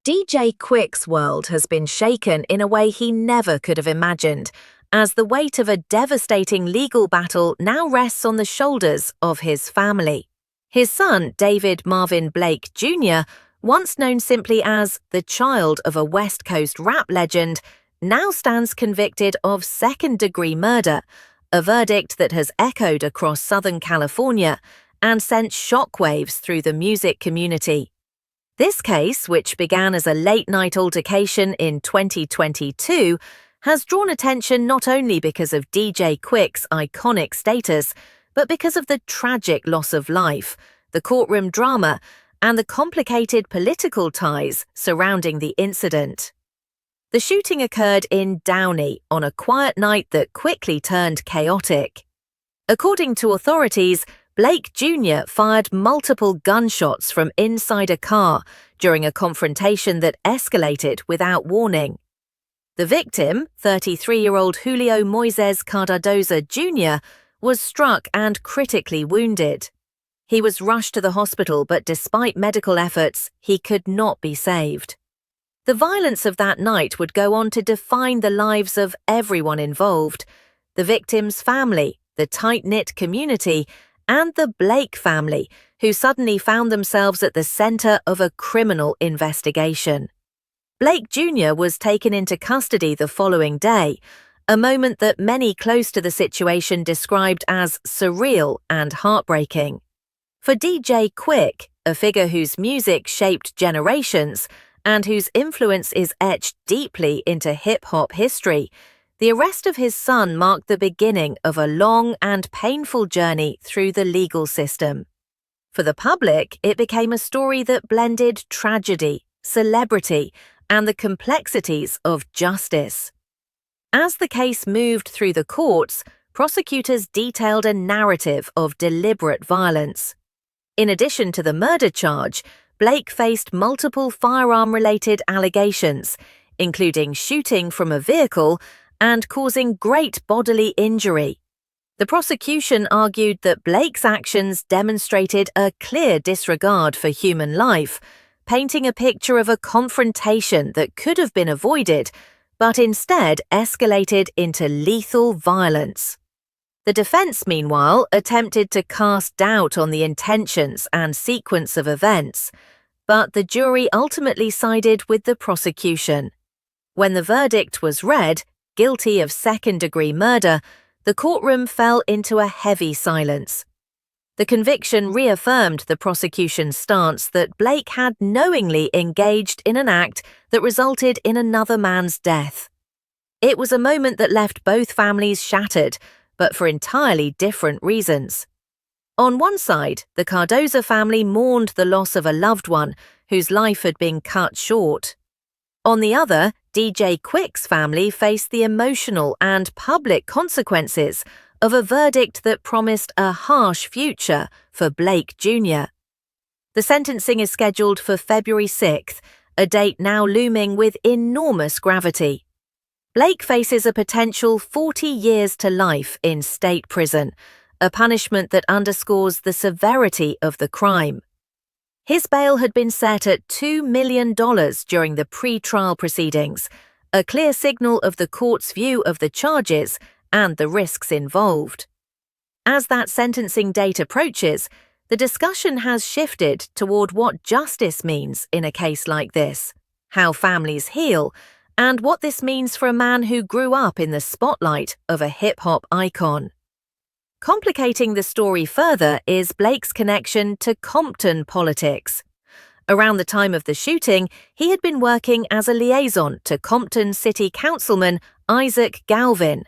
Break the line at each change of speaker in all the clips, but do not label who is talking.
DJ Quik's world has been shaken in a way he never could have imagined, as the weight of a devastating legal battle now rests on the shoulders of his family. His son, David Marvin Blake Jr., once known simply as the child of a West Coast rap legend, now stands convicted of second-degree murder, a verdict that has echoed across Southern California and sent shockwaves through the music community. This case, which began as a late-night altercation in 2022, has drawn attention not only because of DJ Quik's iconic status, but because of the tragic loss of life, the courtroom drama, and the complicated political ties surrounding the incident. The shooting occurred in Downey on a quiet night that quickly turned chaotic. According to authorities, Blake Jr. fired multiple gunshots from inside a car during a confrontation that escalated without warning. The victim, 33-year-old Julio Moises Cardoza Jr., was struck and critically wounded. He was rushed to the hospital, but despite medical efforts, he could not be saved. The violence of that night would go on to define the lives of everyone involved: the victim's family, the tight-knit community, and the Blake family, who suddenly found themselves at the center of a criminal investigation. Blake Jr. was taken into custody the following day, a moment that many close to the situation described as surreal and heartbreaking. For DJ Quik, a figure whose music shaped generations and whose influence is etched deeply into hip-hop history, the arrest of his son marked the beginning of a long and painful journey through the legal system. For the public, it became a story that blended tragedy, celebrity, and the complexities of justice. As the case moved through the courts, prosecutors detailed a narrative of deliberate violence. In addition to the murder charge, Blake faced multiple firearm-related allegations, including shooting from a vehicle and causing great bodily injury. The prosecution argued that Blake's actions demonstrated a clear disregard for human life, painting a picture of a confrontation that could have been avoided, but instead escalated into lethal violence. The defense, meanwhile, attempted to cast doubt on the intentions and sequence of events, but the jury ultimately sided with the prosecution. When the verdict was read, guilty of second-degree murder, the courtroom fell into a heavy silence. The conviction reaffirmed the prosecution's stance that Blake had knowingly engaged in an act that resulted in another man's death. It was a moment that left both families shattered, but for entirely different reasons. On one side, the Cardoza family mourned the loss of a loved one whose life had been cut short. On the other, DJ Quik's family faced the emotional and public consequences of a verdict that promised a harsh future for Blake Jr. The sentencing is scheduled for February 6th, a date now looming with enormous gravity. Blake faces a potential 40 years to life in state prison, a punishment that underscores the severity of the crime. His bail had been set at $2 million during the pre-trial proceedings, a clear signal of the court's view of the charges and the risks involved. As that sentencing date approaches, the discussion has shifted toward what justice means in a case like this, how families heal, and what this means for a man who grew up in the spotlight of a hip-hop icon. Complicating the story further is Blake's connection to Compton politics. Around the time of the shooting, he had been working as a liaison to Compton City Councilman Isaac Galvin,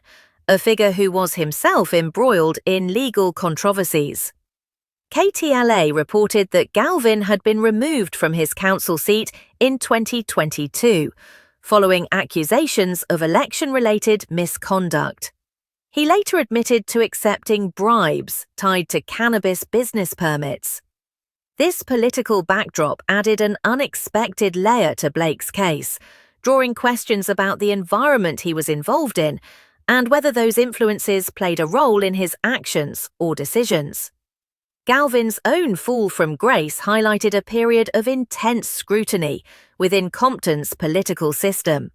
a figure who was himself embroiled in legal controversies. KTLA reported that Galvin had been removed from his council seat in 2022, following accusations of election-related misconduct. He later admitted to accepting bribes tied to cannabis business permits. This political backdrop added an unexpected layer to Blake's case, drawing questions about the environment he was involved in and whether those influences played a role in his actions or decisions. Galvin's own fall from grace highlighted a period of intense scrutiny within Compton's political system.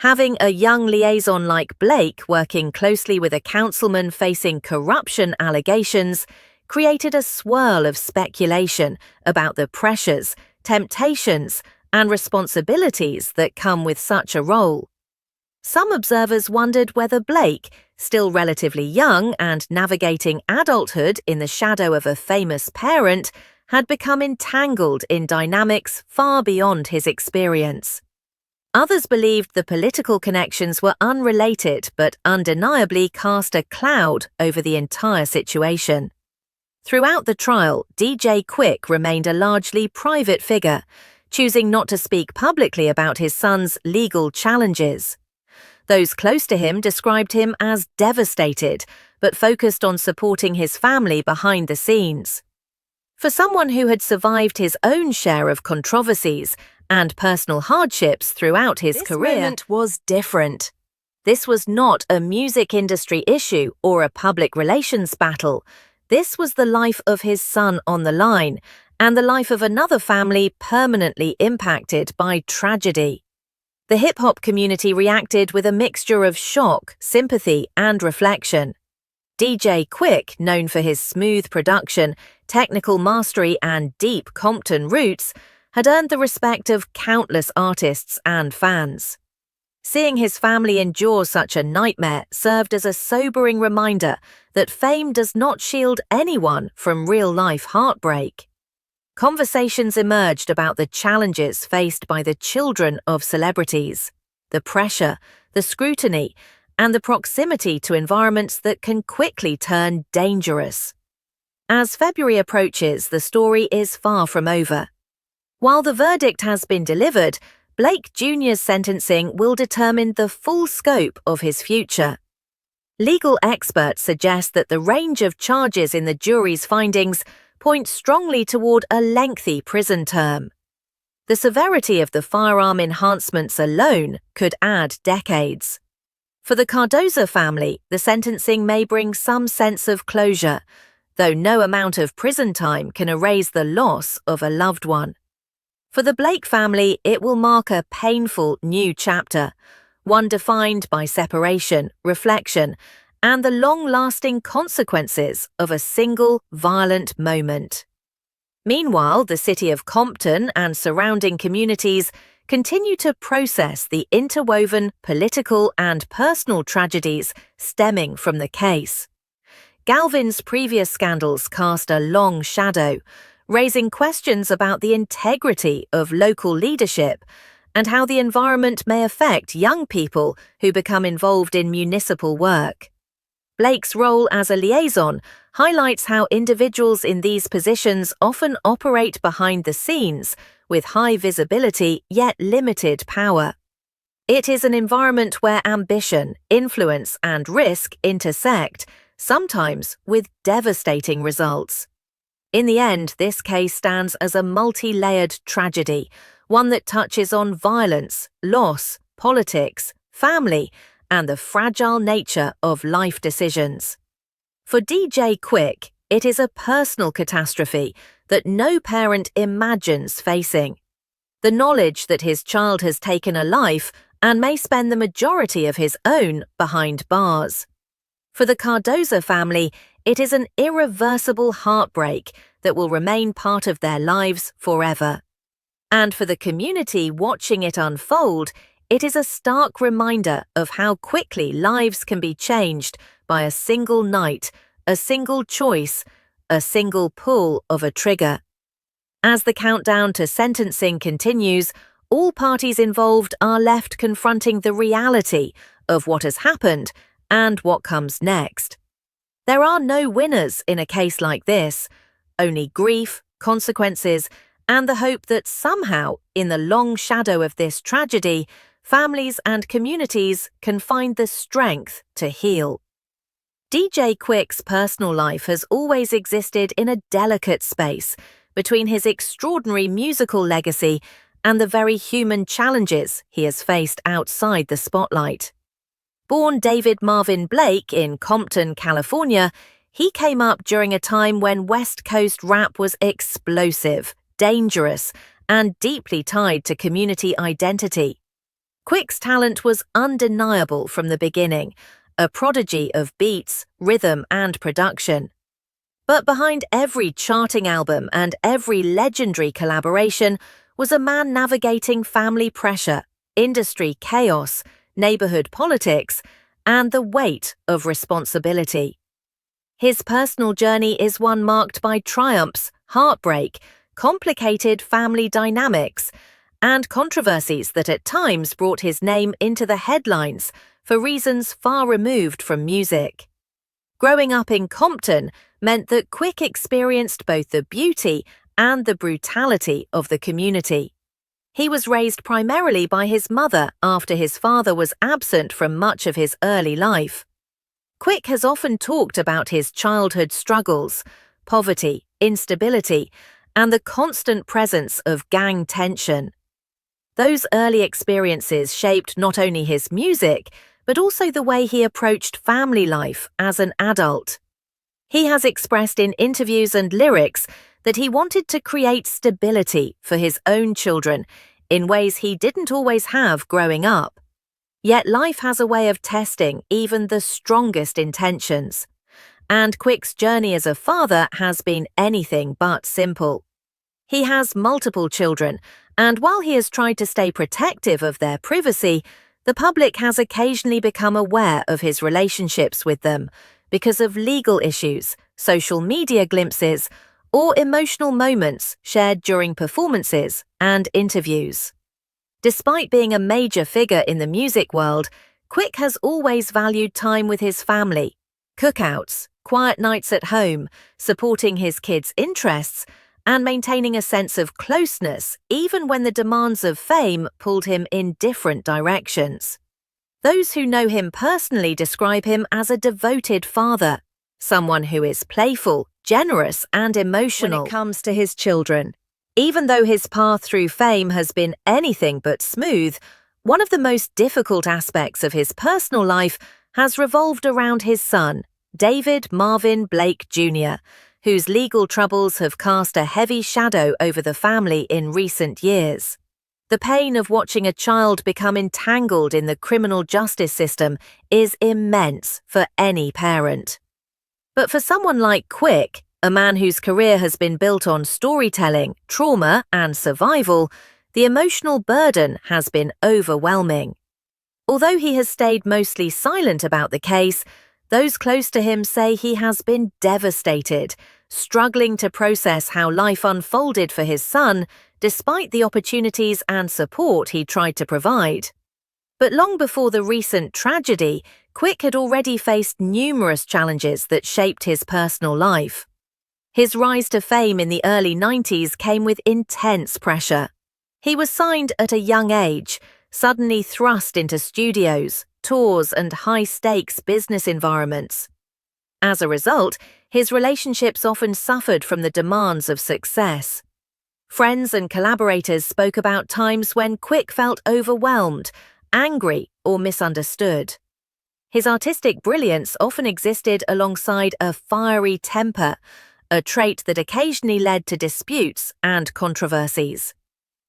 Having a young liaison like Blake working closely with a councilman facing corruption allegations created a swirl of speculation about the pressures, temptations, and responsibilities that come with such a role. Some observers wondered whether Blake, still relatively young and navigating adulthood in the shadow of a famous parent, had become entangled in dynamics far beyond his experience. Others believed the political connections were unrelated but undeniably cast a cloud over the entire situation. Throughout the trial, DJ Quik remained a largely private figure, choosing not to speak publicly about his son's legal challenges. Those close to him described him as devastated, but focused on supporting his family behind the scenes. For someone who had survived his own share of controversies and personal hardships throughout his career, this moment was different. This was not a music industry issue or a public relations battle. This was the life of his son on the line, and the life of another family permanently impacted by tragedy. The hip-hop community reacted with a mixture of shock, sympathy, and reflection. DJ Quik, known for his smooth production, technical mastery, and deep Compton roots, had earned the respect of countless artists and fans. Seeing his family endure such a nightmare served as a sobering reminder that fame does not shield anyone from real-life heartbreak. Conversations emerged about the challenges faced by the children of celebrities, the pressure, the scrutiny, and the proximity to environments that can quickly turn dangerous. As February approaches, the story is far from over. While the verdict has been delivered, Blake Jr.'s sentencing will determine the full scope of his future. Legal experts suggest that the range of charges in the jury's findings point strongly toward a lengthy prison term. The severity of the firearm enhancements alone could add decades. For the Cardoza family, the sentencing may bring some sense of closure, though no amount of prison time can erase the loss of a loved one. For the Blake family, it will mark a painful new chapter, one defined by separation, reflection, and the long-lasting consequences of a single violent moment. Meanwhile, the city of Compton and surrounding communities continue to process the interwoven political and personal tragedies stemming from the case. Galvin's previous scandals cast a long shadow, raising questions about the integrity of local leadership and how the environment may affect young people who become involved in municipal work. Blake's role as a liaison highlights how individuals in these positions often operate behind the scenes with high visibility yet limited power. It is an environment where ambition, influence, and risk intersect, sometimes with devastating results. In the end, this case stands as a multi-layered tragedy, one that touches on violence, loss, politics, family, and the fragile nature of life decisions. For DJ Quik, it is a personal catastrophe that no parent imagines facing. The knowledge that his child has taken a life and may spend the majority of his own behind bars. For the Cardoza family, it is an irreversible heartbreak that will remain part of their lives forever. And for the community watching it unfold, it is a stark reminder of how quickly lives can be changed by a single night, a single choice, a single pull of a trigger. As the countdown to sentencing continues, all parties involved are left confronting the reality of what has happened and what comes next. There are no winners in a case like this, only grief, consequences, and the hope that somehow, in the long shadow of this tragedy, families and communities can find the strength to heal. DJ Quik's personal life has always existed in a delicate space between his extraordinary musical legacy and the very human challenges he has faced outside the spotlight. Born David Marvin Blake in Compton, California, He came up during a time when West Coast rap was explosive, dangerous, and deeply tied to community identity. Quik's talent was undeniable from the beginning, a prodigy of beats, rhythm, and production. But behind every charting album and every legendary collaboration was a man navigating family pressure, industry chaos, neighborhood politics, and the weight of responsibility. His personal journey is one marked by triumphs, heartbreak, complicated family dynamics, and controversies that at times brought his name into the headlines for reasons far removed from music. Growing up in Compton meant that Quik experienced both the beauty and the brutality of the community. He was raised primarily by his mother after his father was absent from much of his early life. Quik has often talked about his childhood struggles, poverty, instability, and the constant presence of gang tension. Those early experiences shaped not only his music, but also the way he approached family life as an adult. He has expressed in interviews and lyrics that he wanted to create stability for his own children in ways he didn't always have growing up. Yet life has a way of testing even the strongest intentions. And Quik's journey as a father has been anything but simple. He has multiple children, and while he has tried to stay protective of their privacy, the public has occasionally become aware of his relationships with them because of legal issues, social media glimpses, or emotional moments shared during performances and interviews. Despite being a major figure in the music world, Quik has always valued time with his family, cookouts, quiet nights at home, supporting his kids' interests, and maintaining a sense of closeness even when the demands of fame pulled him in different directions. Those who know him personally describe him as a devoted father, someone who is playful, generous, and emotional when it comes to his children. Even though his path through fame has been anything but smooth, one of the most difficult aspects of his personal life has revolved around his son, David Marvin Blake Jr., whose legal troubles have cast a heavy shadow over the family in recent years. The pain of watching a child become entangled in the criminal justice system is immense for any parent. But for someone like Quik, a man whose career has been built on storytelling, trauma, and survival, the emotional burden has been overwhelming. Although he has stayed mostly silent about the case, those close to him say he has been devastated, struggling to process how life unfolded for his son despite the opportunities and support he tried to provide. But long before the recent tragedy, Quik had already faced numerous challenges that shaped his personal life. His rise to fame in the early 90s came with intense pressure. He was signed at a young age, suddenly thrust into studios, tours, and high-stakes business environments. As a result, his relationships often suffered from the demands of success. Friends and collaborators spoke about times when Quik felt overwhelmed, angry, or misunderstood. His artistic brilliance often existed alongside a fiery temper, a trait that occasionally led to disputes and controversies.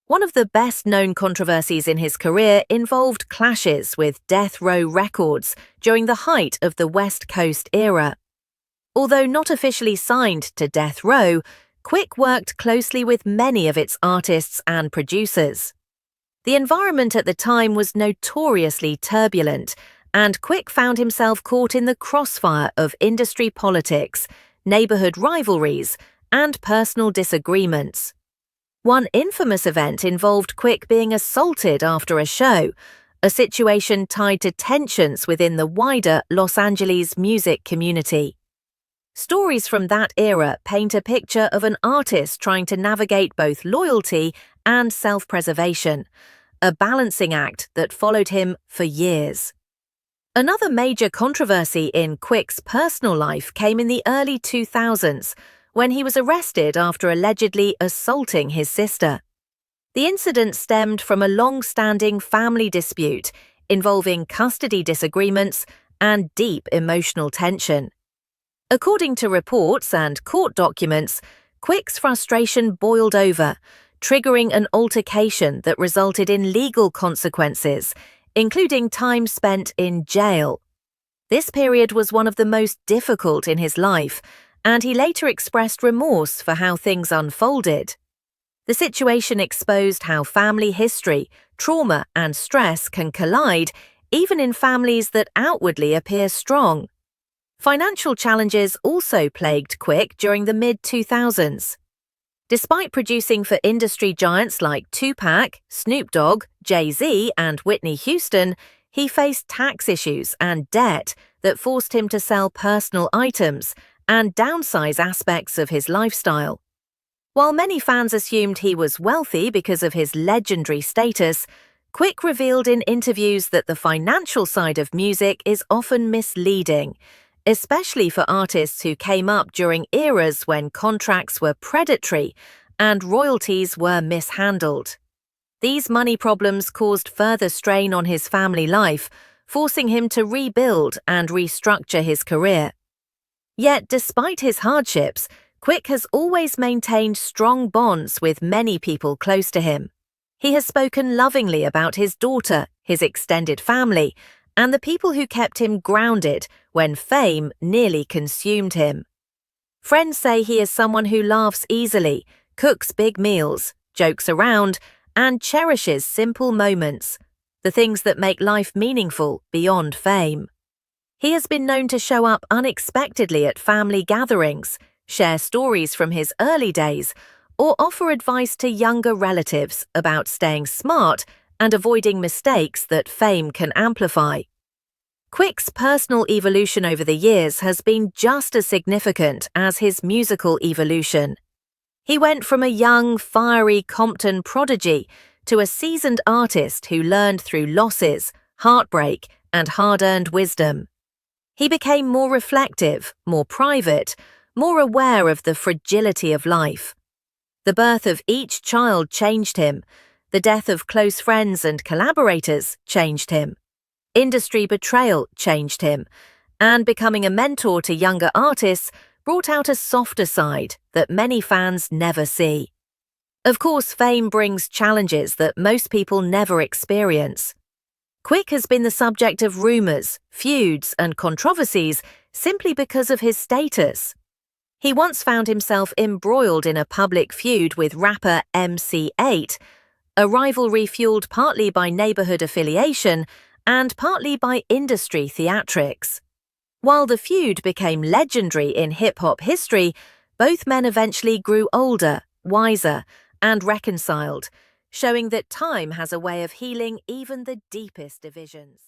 One of the best-known controversies in his career involved clashes with Death Row Records during the height of the West Coast era. Although not officially signed to Death Row, Quik worked closely with many of its artists and producers. The environment at the time was notoriously turbulent, and Quik found himself caught in the crossfire of industry politics, neighborhood rivalries, and personal disagreements. One infamous event involved Quik being assaulted after a show, a situation tied to tensions within the wider Los Angeles music community. Stories from that era paint a picture of an artist trying to navigate both loyalty and self-preservation, a balancing act that followed him for years. Another major controversy in Quik's personal life came in the early 2000s, when he was arrested after allegedly assaulting his sister. The incident stemmed from a long-standing family dispute involving custody disagreements and deep emotional tension. According to reports and court documents, Quik's frustration boiled over, triggering an altercation that resulted in legal consequences, including time spent in jail. This period was one of the most difficult in his life, and he later expressed remorse for how things unfolded. The situation exposed how family history, trauma, and stress can collide, even in families that outwardly appear strong. Financial challenges also plagued Quik during the mid-2000s. Despite producing for industry giants like Tupac, Snoop Dogg, Jay-Z, and Whitney Houston, he faced tax issues and debt that forced him to sell personal items and downsize aspects of his lifestyle. While many fans assumed he was wealthy because of his legendary status, Quik revealed in interviews that the financial side of music is often misleading, especially for artists who came up during eras when contracts were predatory and royalties were mishandled. These money problems caused further strain on his family life, forcing him to rebuild and restructure his career. Yet, despite his hardships, Quik has always maintained strong bonds with many people close to him. He has spoken lovingly about his daughter, his extended family, and the people who kept him grounded when fame nearly consumed him. Friends say he is someone who laughs easily, cooks big meals, jokes around, and cherishes simple moments, the things that make life meaningful beyond fame. He has been known to show up unexpectedly at family gatherings, share stories from his early days, or offer advice to younger relatives about staying smart and avoiding mistakes that fame can amplify. Quik's personal evolution over the years has been just as significant as his musical evolution. He went from a young, fiery Compton prodigy to a seasoned artist who learned through losses, heartbreak, and hard-earned wisdom. He became more reflective, more private, more aware of the fragility of life. The birth of each child changed him. The death of close friends and collaborators changed him. Industry betrayal changed him. And becoming a mentor to younger artists brought out a softer side that many fans never see. Of course, fame brings challenges that most people never experience. Quik has been the subject of rumors, feuds, and controversies simply because of his status. He once found himself embroiled in a public feud with rapper MC8, a rivalry fueled partly by neighborhood affiliation and partly by industry theatrics. While the feud became legendary in hip-hop history, both men eventually grew older, wiser, and reconciled, showing that time has a way of healing even the deepest divisions.